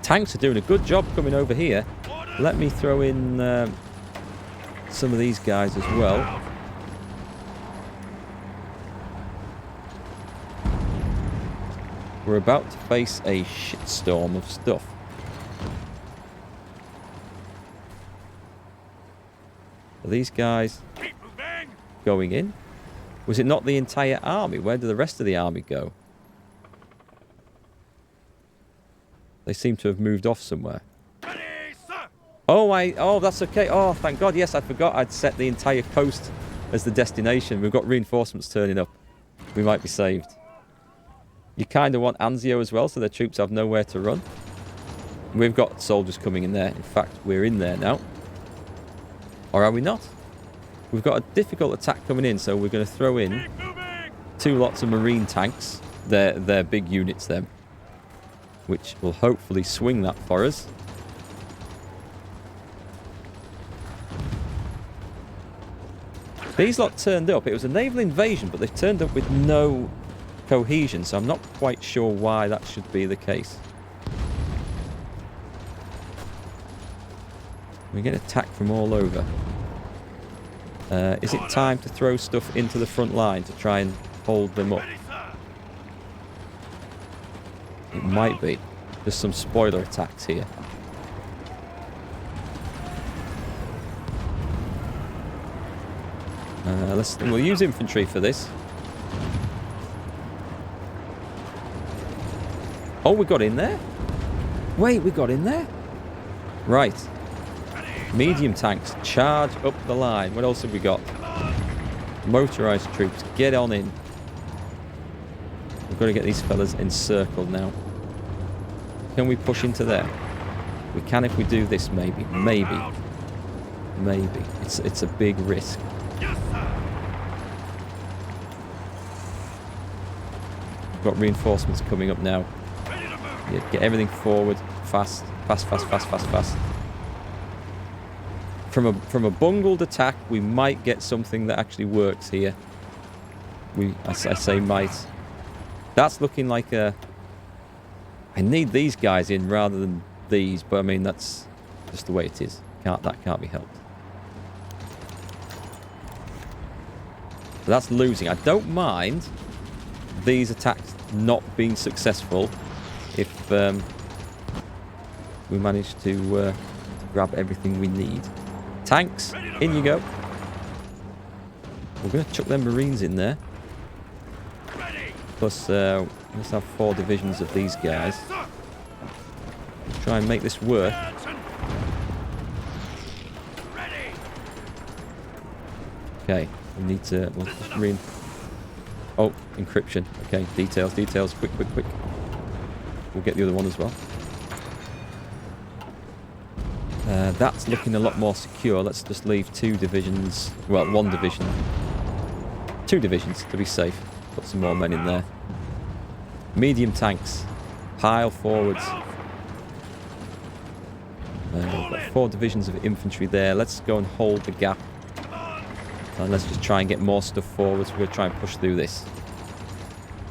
tanks are doing a good job coming over here. Let me throw in some of these guys as well. We're about to face a shitstorm of stuff. Are these guys going in? Was it not the entire army? Where did the rest of the army go? They seem to have moved off somewhere. Oh, that's okay. Oh, thank God. Yes, I forgot I'd set the entire coast as the destination. We've got reinforcements turning up. We might be saved. You kind of want Anzio as well, so their troops have nowhere to run. We've got soldiers coming in there. In fact, we're in there now. Or are we not? We've got a difficult attack coming in, so we're going to throw in 2 lots of marine tanks. They're big units, them. Which will hopefully swing that for us. These lot turned up. It was a naval invasion, but they've turned up with no cohesion, so I'm not quite sure why that should be the case. We get attacked from all over. Is it time to throw stuff into the front line to try and hold them up? It might be. There's some spoiler attacks here. We'll use infantry for this. Oh, we got in there? Wait, we got in there? Right. Medium tanks, charge up the line. What else have we got? Motorized troops, get on in. We've got to get these fellas encircled now. Can we push into there? We can if we do this, maybe. Maybe. Maybe. It's a big risk. We've got reinforcements coming up now. Yeah, get everything forward. Fast. Fast, fast, fast, fast, fast. From a bungled attack, we might get something that actually works here. I say might. That's looking like a... I need these guys in rather than these, but I mean, that's just the way it is. That can't be helped. But that's losing. I don't mind these attacks not being successful if we manage to grab everything we need. Tanks, in you go. We're going to chuck them Marines in there. Plus, let's have 4 divisions of these guys. Try and make this work. Okay, we need to... Oh, encryption. Okay, details, details. Quick, quick, quick. We'll get the other one as well. That's looking a lot more secure. Let's just leave 2 divisions. Well, 1 division. 2 divisions to be safe. Put some more men in there. Medium tanks. Pile forwards. We've got 4 divisions of infantry there. Let's go and hold the gap. And let's just try and get more stuff forwards. We're going to try and push through this.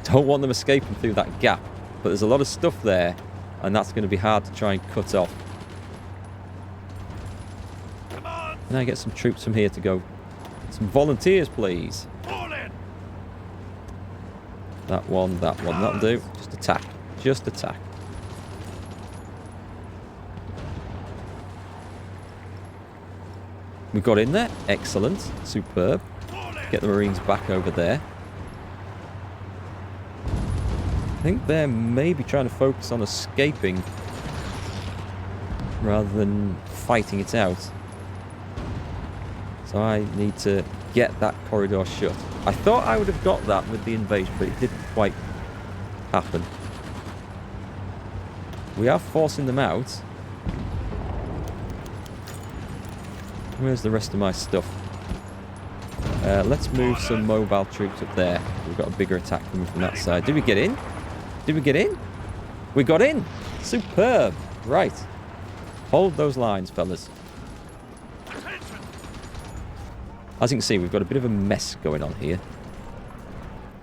Don't want them escaping through that gap. But there's a lot of stuff there. And that's going to be hard to try and cut off. Can I get some troops from here to go? Some volunteers, please. That one, that'll do. Just attack. Just attack. We got in there. Excellent. Superb. Get the Marines back over there. I think they're maybe trying to focus on escaping rather than fighting it out. So I need to get that corridor shut. I thought I would have got that with the invasion, but it didn't quite happen. We are forcing them out. Where's the rest of my stuff? Let's move some mobile troops up there. We've got a bigger attack coming from that side. Did we get in? Did we get in? We got in! Superb! Right. Hold those lines, fellas. As you can see, we've got a bit of a mess going on here.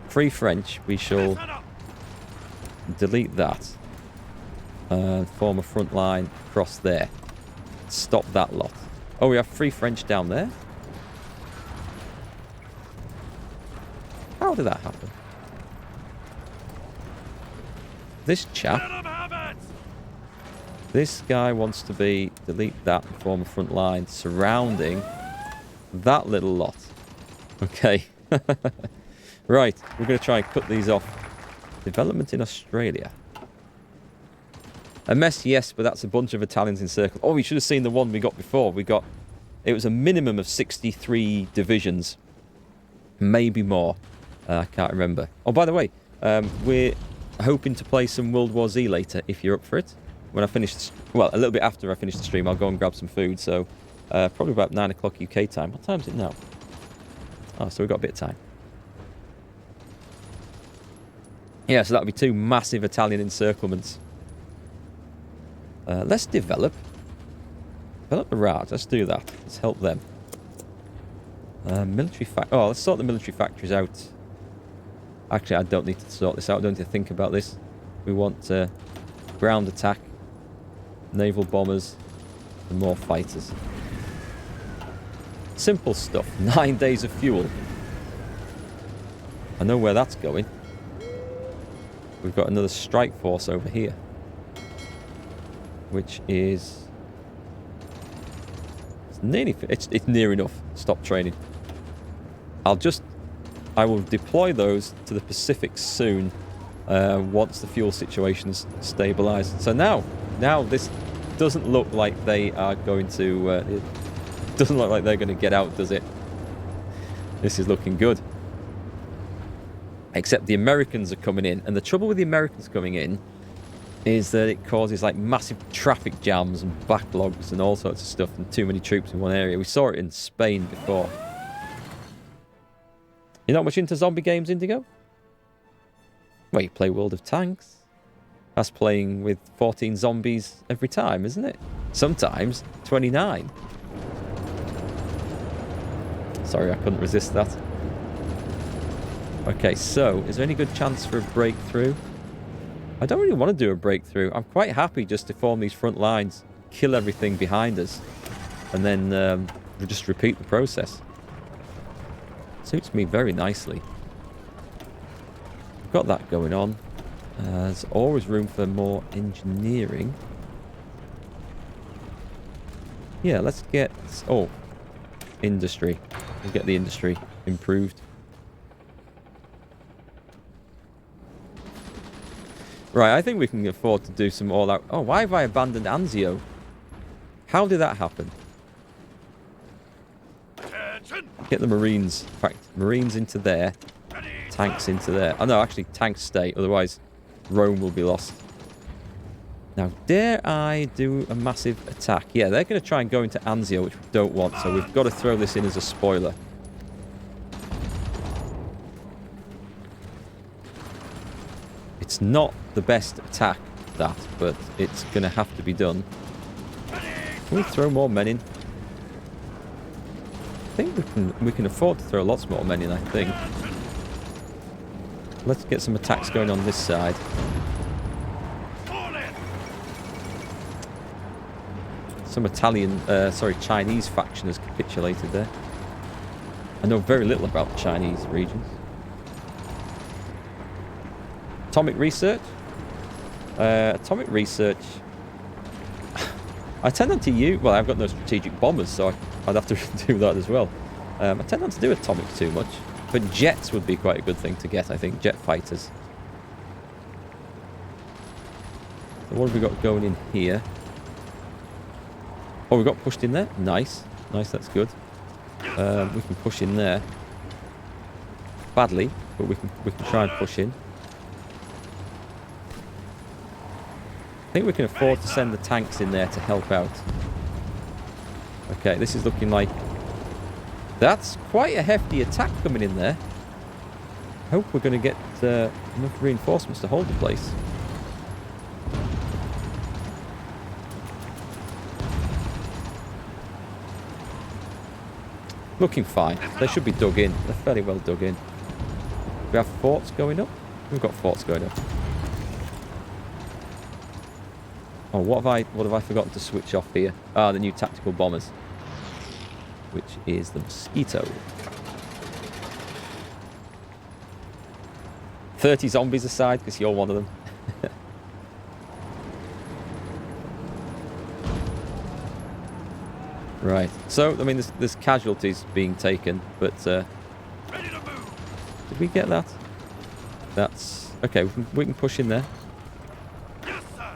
Free French, we shall delete that. and form a front line across there. Stop that lot. Oh, we have 3 French down there? How did that happen? This chap... This guy wants to delete that and form a front line surrounding that little lot. Okay. Right, we're going to try and cut these off. Development in Australia. A mess, yes, but that's a bunch of Italians encircled. Oh, we should have seen the one we got before. It was a minimum of 63 divisions. Maybe more. I can't remember. Oh, by the way, we're hoping to play some World War Z later, if you're up for it. When I finish, well, a little bit after I finish the stream, I'll go and grab some food. So, probably about 9 o'clock UK time. What time is it now? Oh, so we've got a bit of time. Yeah, so that'll be 2 massive Italian encirclements. Let's develop the Raj. Let's do that. Let's help them. Let's sort the military factories out. Actually, I don't need to sort this out. I don't need to think about this. We want ground attack, naval bombers, and more fighters. Simple stuff. 9 days of fuel. I know where that's going. We've got another strike force over here, which is it's near enough. Stop training. I will deploy those to the Pacific soon, once the fuel situation's stabilized. So now this doesn't look like they are going to. It doesn't look like they're going to get out, does it? This is looking good. Except the Americans are coming in, and the trouble with the Americans coming in is that it causes like massive traffic jams and backlogs and all sorts of stuff, and too many troops in one area. We saw it in Spain before. You're not much into zombie games, Indigo? Well, you play World of Tanks. That's playing with 14 zombies every time, isn't it? Sometimes 29. Sorry, I couldn't resist that. Okay, so, is there any good chance for a breakthrough? I don't really want to do a breakthrough. I'm quite happy just to form these front lines, kill everything behind us, and then we'll just repeat the process. Suits me very nicely. Got that going on. There's always room for more engineering. Yeah, let's get... Oh, industry. Let's get the industry improved. Right, I think we can afford to do some all-out... Oh, why have I abandoned Anzio? How did that happen? Get the Marines. In fact, Marines into there. Tanks into there. Oh, no, actually, tanks stay. Otherwise, Rome will be lost. Now, dare I do a massive attack? Yeah, they're going to try and go into Anzio, which we don't want. So we've got to throw this in as a spoiler. It's not the best attack, that, but it's going to have to be done. Can we throw more men in? I think we can afford to throw lots more men in, I think. Let's get some attacks going on this side. Some Chinese faction has capitulated there. I know very little about the Chinese regions. Atomic research? Atomic research... I tend not to use... Well, I've got no strategic bombers, so I'd have to do that as well. I tend not to do atomics too much. But jets would be quite a good thing to get, I think. Jet fighters. So what have we got going in here? Oh, we got pushed in there? Nice. Nice, that's good. We can push in there. Badly, but we can try and push in. I think we can afford to send the tanks in there to help out. Okay, this is looking like... That's quite a hefty attack coming in there. I hope we're going to get enough reinforcements to hold the place. Looking fine. They should be dug in. They're fairly well dug in. We have forts going up? We've got forts going up. Oh, what have I forgotten to switch off here? Ah, the new tactical bombers, which is the Mosquito. 30 zombies aside, because you're one of them. Right. So, I mean, there's casualties being taken, but did we get that? That's okay. We can push in there.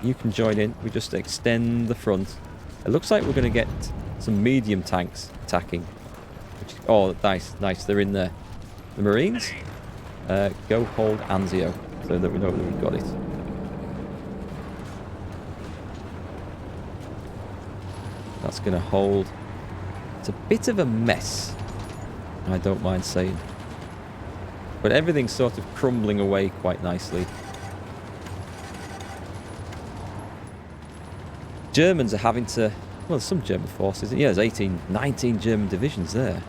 You can join in. We just extend the front. It looks like we're going to get some medium tanks attacking. Which, oh, nice, nice. They're in there. The Marines, go hold Anzio so that we know that we've got it. That's going to hold. It's a bit of a mess, I don't mind saying. But everything's sort of crumbling away quite nicely. Germans are having to... Well, some German forces. Yeah, there's 18, 19 German divisions there.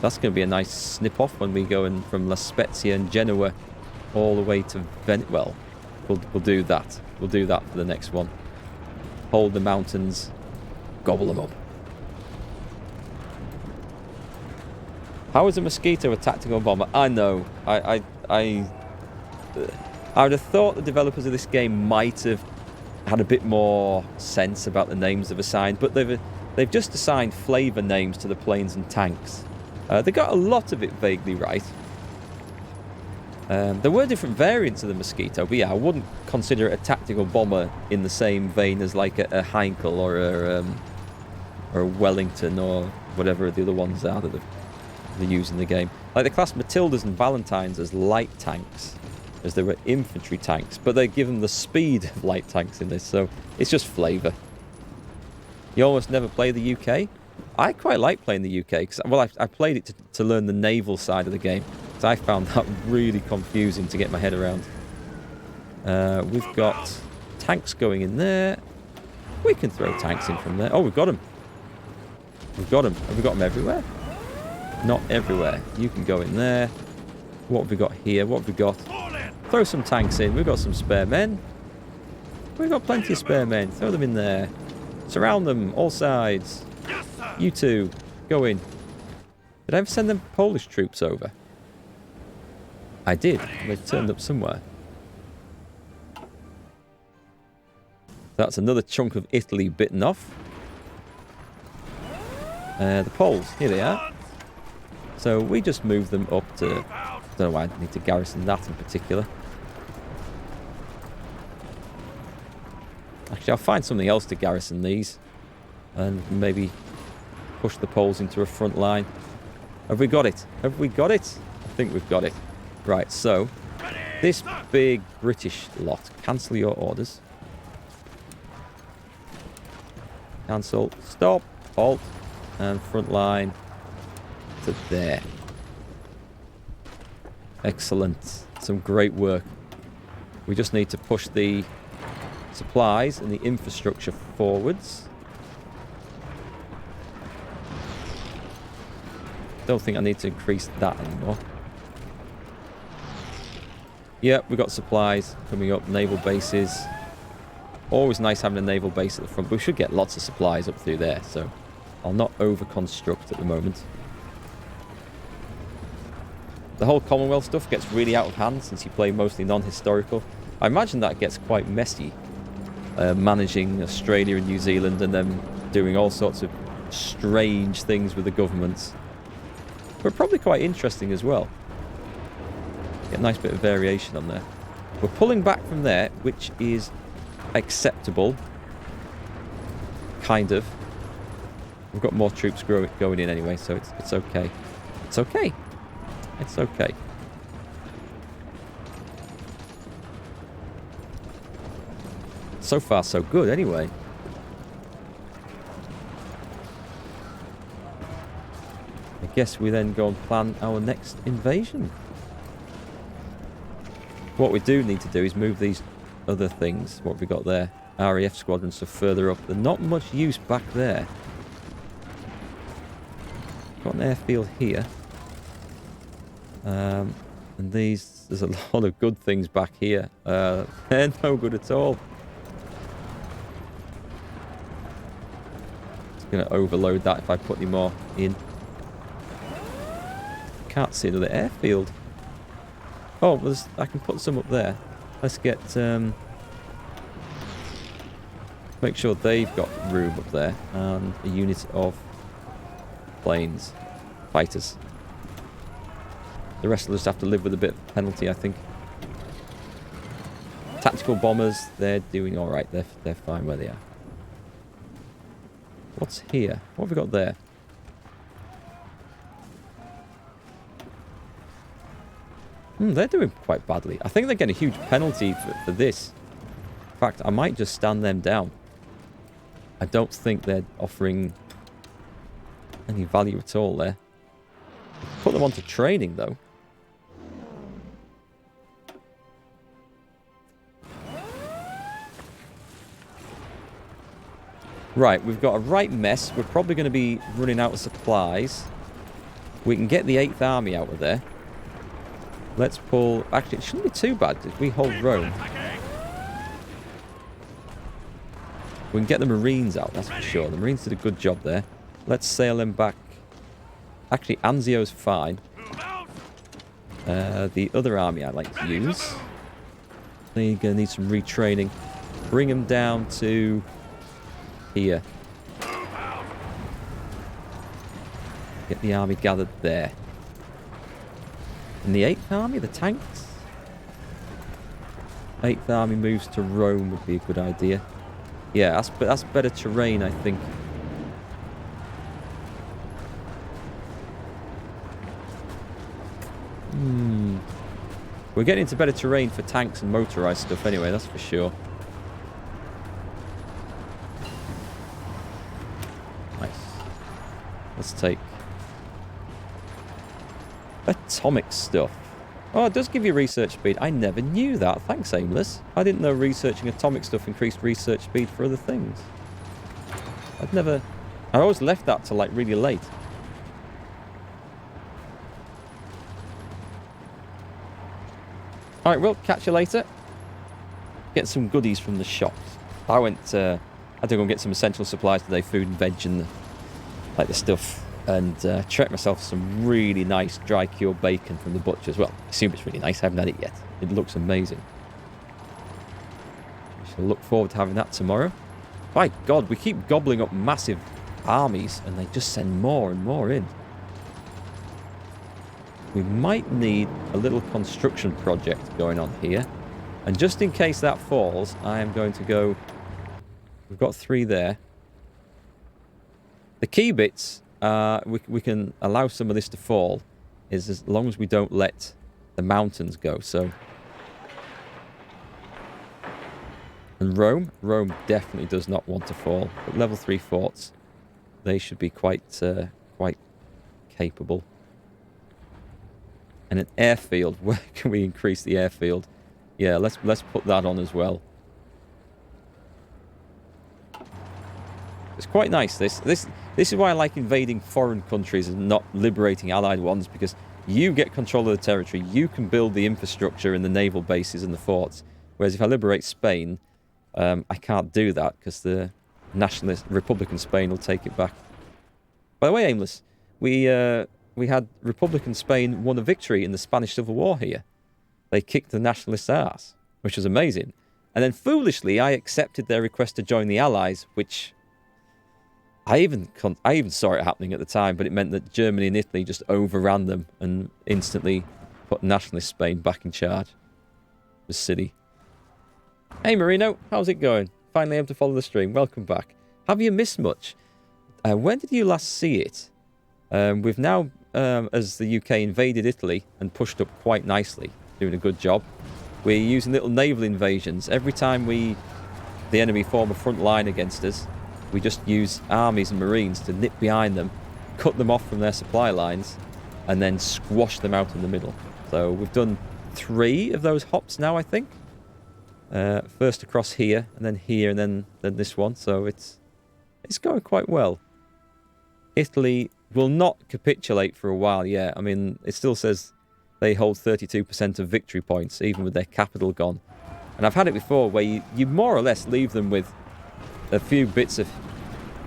That's going to be a nice snip-off when we go in from La Spezia and Genoa all the way to Well, we'll do that. We'll do that for the next one. Hold the mountains. Gobble them up. How is a Mosquito a tactical bomber? I know. I would have thought the developers of this game might have had a bit more sense about the names they've assigned, but they've just assigned flavour names to the planes and tanks. They got a lot of it vaguely right. There were different variants of the Mosquito, but yeah, I wouldn't consider it a tactical bomber in the same vein as like a Heinkel or a Wellington or whatever the other ones are that they use in the game. Like, they class Matildas and Valentines as light tanks, as they were infantry tanks, but they give them the speed of light tanks in this, so it's just flavour. You almost never play the UK. I quite like playing the UK, because, well, I played it to learn the naval side of the game, because I found that really confusing to get my head around. We've got tanks going in there. We can throw tanks in from there. Oh, we've got them. We've got them. Have we got them everywhere? Not everywhere. You can go in there. What have we got here? What have we got? Throw some tanks in. We've got some spare men. We've got plenty of spare men. Throw them in there. Surround them, all sides. You two, go in. Did I ever send them Polish troops over? I did. They turned up somewhere. That's another chunk of Italy bitten off. The Poles, here they are. So we just move them up to... I don't know why I need to garrison that in particular. Actually, I'll find something else to garrison these. And maybe push the Poles into a front line. Have we got it? Have we got it? I think we've got it. Right, so... this big British lot. Cancel your orders. Cancel. Stop. Halt. And front line to there. Excellent. Some great work. We just need to push the supplies and the infrastructure forwards. Don't think I need to increase that anymore. Yep, we've got supplies coming up, naval bases. Always nice having a naval base at the front, but we should get lots of supplies up through there, so I'll not over-construct at the moment. The whole Commonwealth stuff gets really out of hand since you play mostly non-historical. I imagine that gets quite messy, managing Australia and New Zealand and then doing all sorts of strange things with the governments. But probably quite interesting as well. Get a nice bit of variation on there. We're pulling back from there, which is acceptable. Kind of. We've got more troops going in anyway, so it's okay. It's okay. It's okay. So far, so good, anyway. I guess we then go and plan our next invasion. What we do need to do is move these other things. What have we got there? RAF squadrons are further up. They're not much use back there. Got an airfield here. And these, there's a lot of good things back here. They're no good at all. going to overload that if I put any more in. Can't see another airfield. Oh, I can put some up there. Let's get... make sure they've got room up there. And a unit of planes. Fighters. The rest will just have to live with a bit of penalty, I think. Tactical bombers, they're doing alright. They're fine where they are. What's here? What have we got there? They're doing quite badly. I think they're getting a huge penalty for this. In fact, I might just stand them down. I don't think they're offering any value at all there. Put them onto training, though. Right, we've got a right mess. We're probably going to be running out of supplies. We can get the 8th Army out of there. Let's pull... Actually, it shouldn't be too bad if we hold Rome. We can get the Marines out, that's for sure. The Marines did a good job there. Let's sail them back. Actually, Anzio's fine. The other army I'd like to use. They're going to need some retraining. Bring them down to here. Get the army gathered there. And the 8th Army, the tanks? 8th Army moves to Rome would be a good idea. Yeah, that's better terrain, I think. We're getting into better terrain for tanks and motorized stuff anyway, that's for sure. Nice. Let's take atomic stuff. Oh, it does give you research speed. I never knew that. Thanks, Aimless. I didn't know researching atomic stuff increased research speed for other things. I always left that till like really late. Alright, we'll catch you later. Get some goodies from the shops. I had to go and get some essential supplies today, food and veg and like the stuff. And treat myself some really nice dry cured bacon from the butcher's. Well, I assume it's really nice. I haven't had it yet. It looks amazing. I shall look forward to having that tomorrow. By God, we keep gobbling up massive armies and they just send more and more in. We might need a little construction project going on here. And just in case that falls, I am going to go... We've got 3 there. The key bits... we can allow some of this to fall is as long as we don't let the mountains go. So, and Rome definitely does not want to fall. But level 3 forts, they should be quite capable. And an airfield, where can we increase the airfield? Yeah, let's put that on as well. It's quite nice, this is why I like invading foreign countries and not liberating allied ones, because you get control of the territory, you can build the infrastructure and the naval bases and the forts. Whereas if I liberate Spain, I can't do that because the nationalist Republican Spain will take it back. By the way, Aimless, we had Republican Spain won a victory in the Spanish Civil War here. They kicked the nationalists' ass, which was amazing. And then foolishly, I accepted their request to join the Allies, which... I even saw it happening at the time, but it meant that Germany and Italy just overran them and instantly put nationalist Spain back in charge. It was silly. Hey Marino, how's it going? Finally able to follow the stream. Welcome back. Have you missed much? When did you last see it? We've now, as the UK invaded Italy and pushed up quite nicely, doing a good job. We're using little naval invasions. Every time the enemy form a front line against us, we just use armies and marines to nip behind them, cut them off from their supply lines, and then squash them out in the middle. So we've done 3 of those hops now, I think. First across here, and then this one. So it's going quite well. Italy will not capitulate for a while yet. I mean, it still says they hold 32% of victory points, even with their capital gone. And I've had it before where you more or less leave them with a few bits of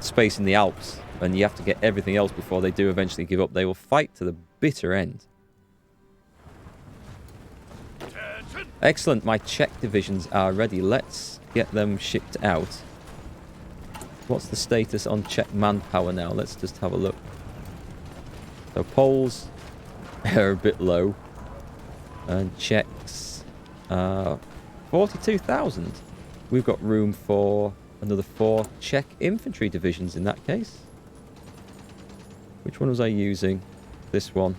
space in the Alps, and you have to get everything else before they do eventually give up. They will fight to the bitter end. Excellent, my Czech divisions are ready. Let's get them shipped out. What's the status on Czech manpower now? Let's just have a look. So Poles are a bit low. And Czechs are 42,000. We've got room for another 4 Czech infantry divisions in that case. Which one was I using? This one.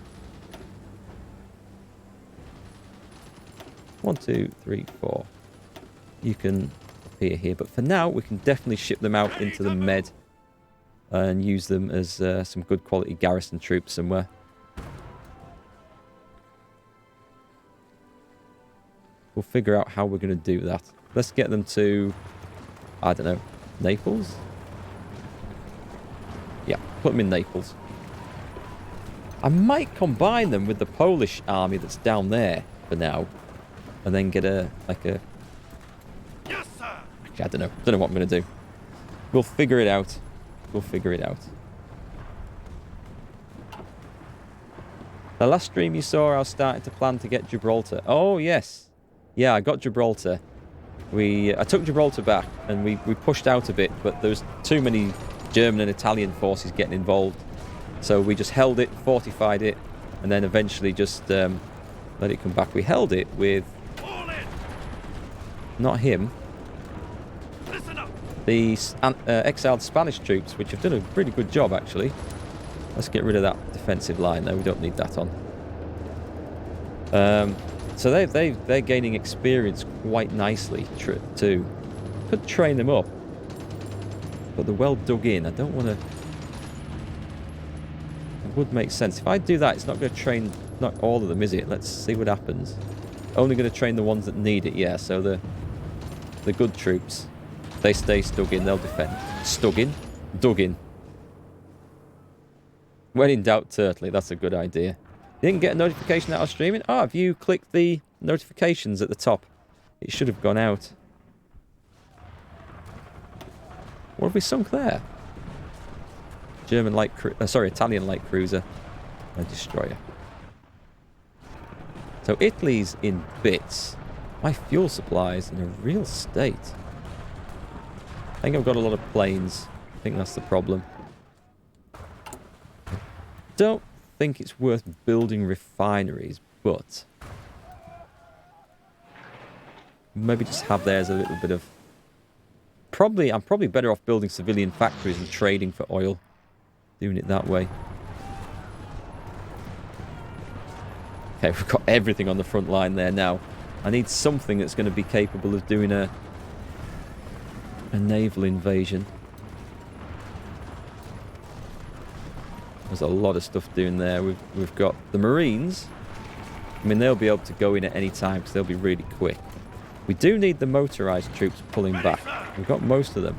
1, 2, 3, 4. You can appear here, but for now we can definitely ship them out into the Med and use them as some good quality garrison troops somewhere. We'll figure out how we're going to do that. Let's get them to, I don't know, Naples? Yeah, put them in Naples. I might combine them with the Polish army that's down there for now. And then get a, like a... Yes, sir. Actually, I don't know. Don't know what I'm going to do. We'll figure it out. We'll figure it out. The last stream you saw, I was starting to plan to get Gibraltar. Oh, yes. Yeah, I got Gibraltar. I took Gibraltar back, and we pushed out a bit, but there was too many German and Italian forces getting involved. So we just held it, fortified it, and then eventually just let it come back. We held it with... Not him. The exiled Spanish troops, which have done a pretty good job, actually. Let's get rid of that defensive line, though. We don't need that on. So they're gaining experience quite nicely, too. Could train them up. But they're well dug in. I don't want to... It would make sense. If I do that, it's not going to train... Not all of them, is it? Let's see what happens. Only going to train the ones that need it, yeah. So the good troops, they stay stuck in, they'll defend. Stuck in? Dug in. When in doubt, turtle it. That's a good idea. You didn't get a notification that I was streaming? Oh, have you clicked the notifications at the top? It should have gone out. What have we sunk there? Italian light cruiser. A destroyer. So Italy's in bits. My fuel supply is in a real state. I think I've got a lot of planes. I think that's the problem. Don't think it's worth building refineries, but maybe just have there as a little bit of... I'm probably better off building civilian factories and trading for oil. Doing it that way. Okay, we've got everything on the front line there now. I need something that's going to be capable of doing a naval invasion. There's a lot of stuff doing there. We've got the Marines. I mean, they'll be able to go in at any time because they'll be really quick. We do need the motorized troops pulling back. We've got most of them.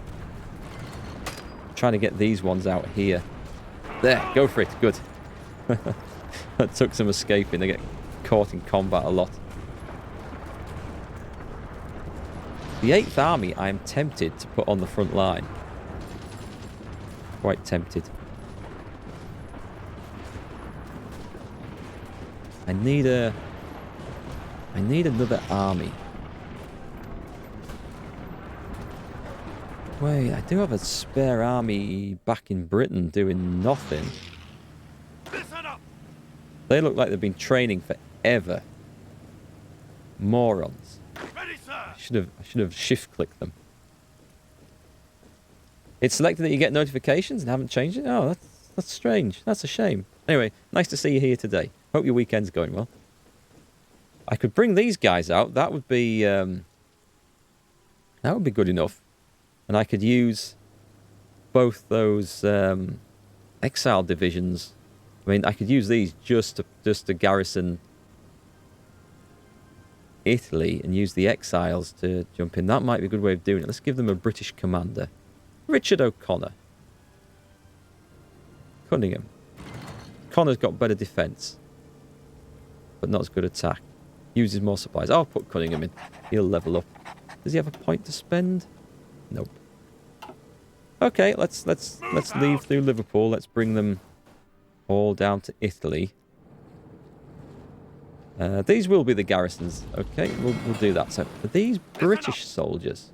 I'm trying to get these ones out here. There, go for it. Good. That took some escaping. They get caught in combat a lot. The 8th Army I am tempted to put on the front line. Quite tempted. I need another army. Wait, I do have a spare army back in Britain doing nothing. They look like they've been training forever. Morons. I should have shift clicked them. It's selected that you get notifications and haven't changed it? Oh, that's strange. That's a shame. Anyway, nice to see you here today. Hope your weekend's going well. I could bring these guys out. That would be good enough. And I could use both those exile divisions. I mean, I could use these just to garrison Italy and use the exiles to jump in. That might be a good way of doing it. Let's give them a British commander. Richard O'Connor. Cunningham. Connor's got better defence, but not as good attack. Uses more supplies. I'll put Cunningham in. He'll level up. Does he have a point to spend? Nope. Okay, let's leave through Liverpool. Let's bring them all down to Italy. These will be the garrisons. Okay, we'll do that. So for these British soldiers.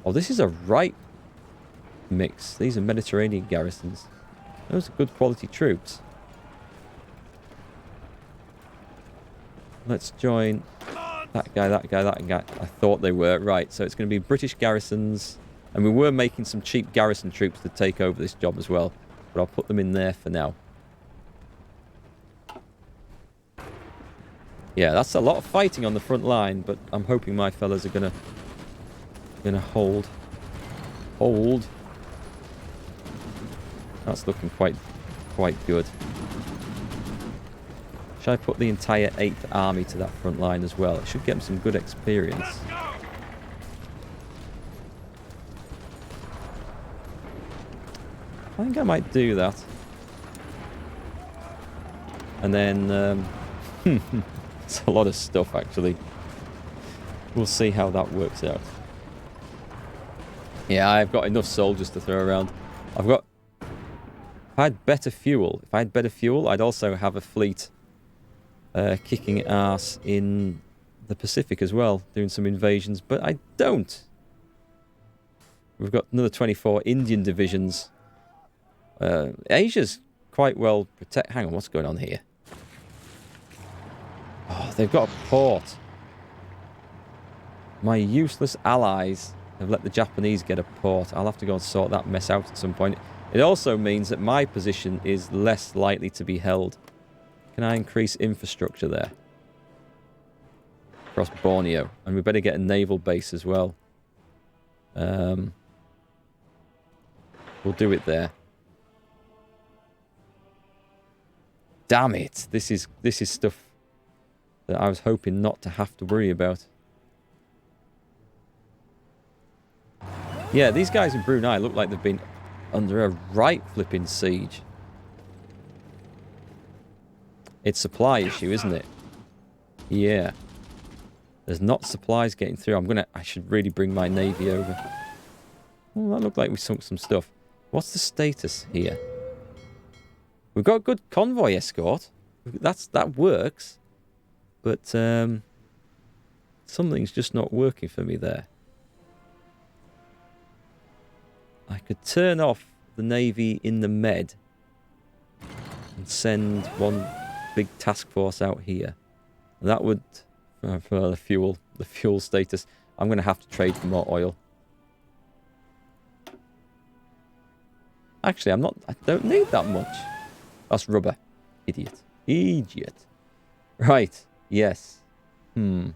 Oh, this is a right mix. These are Mediterranean garrisons. Those are good quality troops. Let's join that guy, that guy, that guy. I thought they were. Right, so it's going to be British garrisons. And we were making some cheap garrison troops to take over this job as well. But I'll put them in there for now. Yeah, that's a lot of fighting on the front line, but I'm hoping my fellas are gonna hold. Hold. That's looking quite good. Should I put the entire 8th Army to that front line as well? It should get them some good experience. I think I might do that. And then... it's a lot of stuff, actually. We'll see how that works out. Yeah, I've got enough soldiers to throw around. If I had better fuel, I'd also have a fleet kicking ass in the Pacific as well, doing some invasions, but I don't. We've got another 24 Indian divisions. Asia's quite well protected. Hang on, what's going on here? Oh, they've got a port. My useless allies have let the Japanese get a port. I'll have to go and sort that mess out at some point. It also means that my position is less likely to be held. Can I increase infrastructure there? Across Borneo. And we better get a naval base as well. We'll do it there. Damn it. This is stuff that I was hoping not to have to worry about. Yeah, these guys in Brunei look like they've been under a right flipping siege. It's supply issue, isn't it? Yeah. There's not supplies getting through. I should really bring my navy over. Oh, that looked like we sunk some stuff. What's the status here? We've got a good convoy escort. That works. But something's just not working for me there. I could turn off the navy in the Med and send one big task force out here. That would, for the fuel status, I'm going to have to trade for more oil. Actually, I don't need that much. That's rubber. Idiot. Right. Yes. We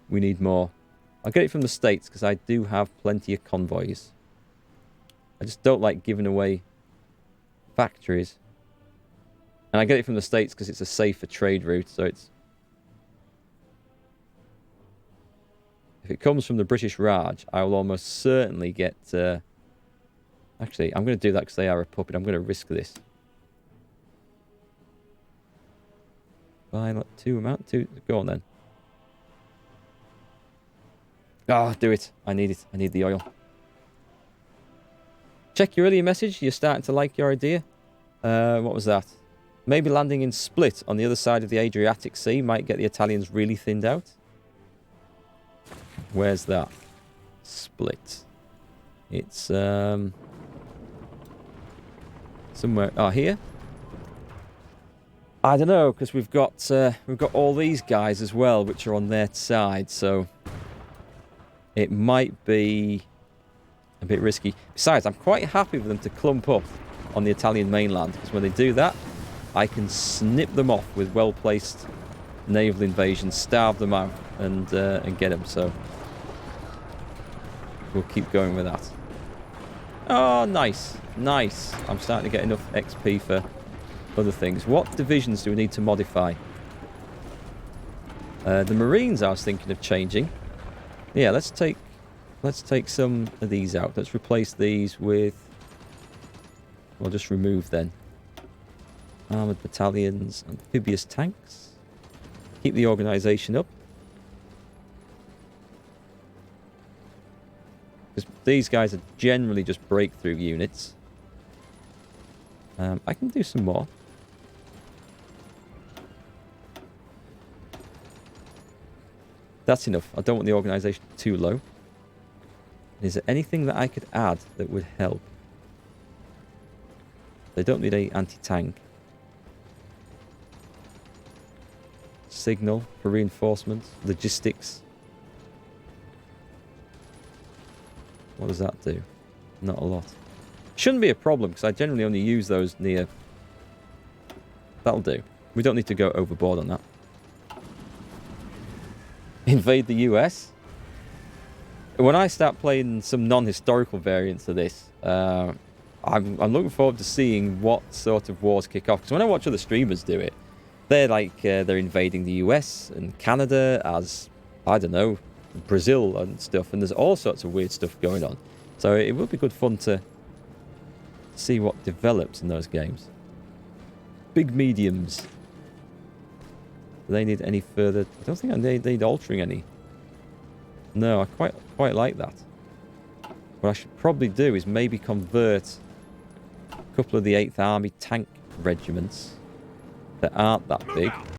need more. I'll get it from the States because I do have plenty of convoys. I just don't like giving away factories. And I get it from the States because it's a safer trade route, so it's... If it comes from the British Raj, I will almost certainly get... Actually, I'm going to do that because they are a puppet. I'm going to risk this. Buy amount 2. Go on then. Ah, do it. I need it. I need the oil. Check your earlier message. You're starting to like your idea. What was that? Maybe landing in Split on the other side of the Adriatic Sea might get the Italians really thinned out. Where's that? Split. It's somewhere. Oh, here. I don't know because we've got all these guys as well, which are on their side. So it might be a bit risky. Besides, I'm quite happy for them to clump up on the Italian mainland because when they do that, I can snip them off with well-placed naval invasions, starve them out, and get them. So we'll keep going with that. Oh, nice, nice. I'm starting to get enough XP for other things. What divisions do we need to modify? The Marines I was thinking of changing. Yeah, let's take some of these out. Let's replace these with... We'll just remove then. Armoured battalions, amphibious tanks. Keep the organisation up. Because these guys are generally just breakthrough units. I can do some more. That's enough. I don't want the organisation too low. Is there anything that I could add that would help? They don't need a anti-tank. Signal for reinforcements. Logistics. What does that do? Not a lot. Shouldn't be a problem, because I generally only use those near... That'll do. We don't need to go overboard on that. Invade the US? When I start playing some non-historical variants of this, I'm looking forward to seeing what sort of wars kick off. Because when I watch other streamers do it, they're like, they're invading the US and Canada as, I don't know, Brazil and stuff. And there's all sorts of weird stuff going on. So it will be good fun to see what develops in those games. Big mediums. Do they need any further... I don't think they need altering any. No, I quite like that. What I should probably do is maybe convert a couple of the 8th Army tank regiments that aren't that big